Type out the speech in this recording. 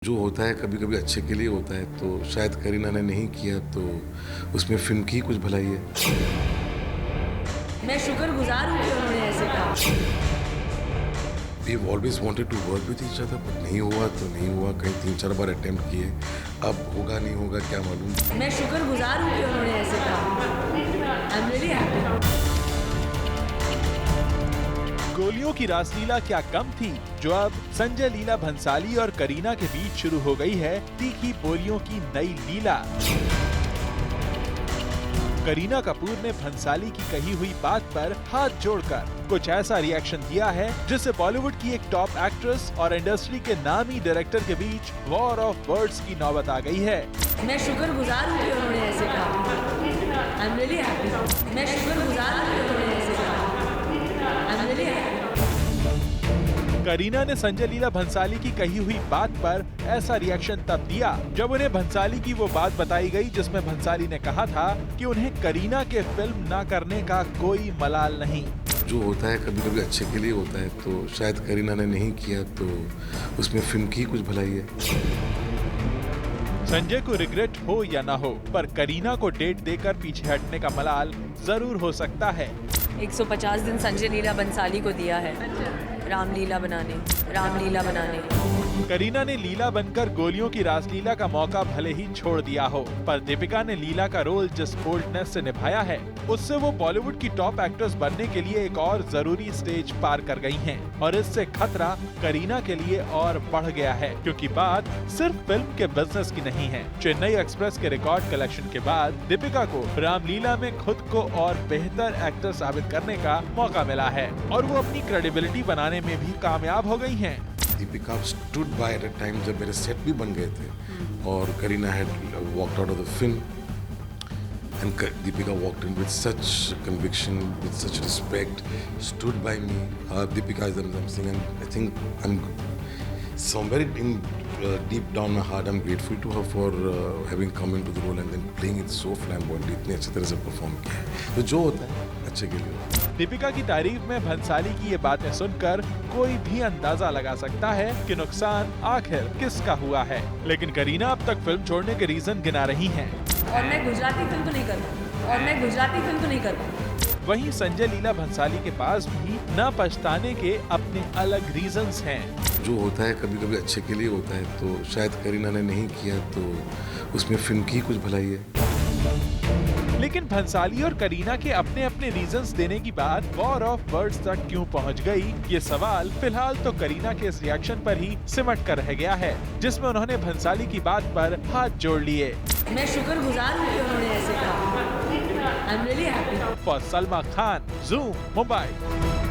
जो होता है कभी कभी अच्छे के लिए होता है, तो शायद करीना ने नहीं किया तो उसमें फिल्म की कुछ भलाई है। मैं शुक्रगुजार हूँ कि उन्होंने ऐसे कहा। We've always wanted to work with each other, but नहीं हुआ तो नहीं हुआ। कहीं 3-4 बार अटेम्प्ट किए, अब होगा नहीं होगा क्या मालूम। मैं शुक्रगुजार हूँ कि उन्होंने ऐसे कहा। I am really happy. गोलियों की रासलीला क्या कम थी जो अब संजय लीला भंसाली और करीना के बीच शुरू हो गई है तीखी बोलियों की नई लीला। करीना कपूर ने भंसाली की कही हुई बात पर हाथ जोड़कर कुछ ऐसा रिएक्शन दिया है जिससे बॉलीवुड की एक टॉप एक्ट्रेस और इंडस्ट्री के नामी डायरेक्टर के बीच वॉर ऑफ वर्ड्स की नौबत आ गई है। मैं शुक्रगुजार हूँ कि उन्होंने ऐसे कहा। I am really happy. मैं शुक्रगुजार हूँ कि उन्होंने ऐसे कहा। I am really happy. Kareena ने संजय लीला भंसाली की कही हुई बात पर ऐसा रिएक्शन तब दिया जब उन्हें भंसाली की वो बात बताई गई जिसमें भंसाली ने कहा था कि उन्हें करीना के फिल्म ना करने का कोई मलाल नहीं। जो होता है कभी कभी अच्छे के लिए होता है, तो शायद करीना ने नहीं किया तो उसमें फिल्म की कुछ भलाई है। संजय को रिग्रेट हो या ना हो, पर करीना को डेट देकर पीछे हटने का मलाल जरूर हो सकता है। 150 दिन संजय लीला बंसाली को दिया है रामलीला बनाने। करीना ने लीला बनकर गोलियों की रासलीला का मौका भले ही छोड़ दिया हो, पर दीपिका ने लीला का रोल जिस बोल्डनेस से निभाया है उससे वो बॉलीवुड की टॉप एक्ट्रेस बनने के लिए एक और जरूरी स्टेज पार कर गई हैं। और इससे खतरा करीना के लिए और बढ़ गया है, क्योंकि बात सिर्फ फिल्म के बिजनेस की नहीं है। चेन्नई एक्सप्रेस के रिकॉर्ड कलेक्शन के बाद दीपिका को रामलीला में खुद को और बेहतर एक्टर साबित करने का मौका मिला है और वो अपनी क्रेडिबिलिटी बनाने में भी कामयाब हो गई हैं। Deepika stood by at a time जब मेरे सेट भी बन गए थे और Kareena had walked out of the film and Deepika walked in with such conviction, with such respect, stood by me. Deepika is I'm saying, and I think I'm somewhere in deep down my heart I'm grateful to her for having come into the role and then playing it so flamboyantly, इतने अच्छे तरह से perform किया है। तो जो होता है अच्छे के लिए होता है। दीपिका की तारीफ में भंसाली की ये बातें सुनकर कोई भी अंदाजा लगा सकता है कि नुकसान आखिर किसका हुआ है, लेकिन करीना अब तक फिल्म छोड़ने के रीजन गिना रही हैं। और मैं गुजराती फिल्म तो नहीं करता। वहीं संजय लीला भंसाली के पास भी न पछताने के अपने अलग रीजंस हैं। जो होता है कभी कभी अच्छे के लिए होता है, तो शायद करीना ने नहीं किया तो उसमें फिल्म की कुछ भलाई है। लेकिन भंसाली और करीना के अपने अपने रीजंस देने की बात वॉर ऑफ वर्ड्स तक क्यों पहुंच गई, ये सवाल फिलहाल तो करीना के इस रिएक्शन पर ही सिमट कर रह गया है, जिसमें उन्होंने भंसाली की बात पर हाथ जोड़ लिए। मैं शुक्रगुजार हूँ कि उन्होंने ऐसे कहा। I am really happy. For Salma Khan, zoom, Mumbai.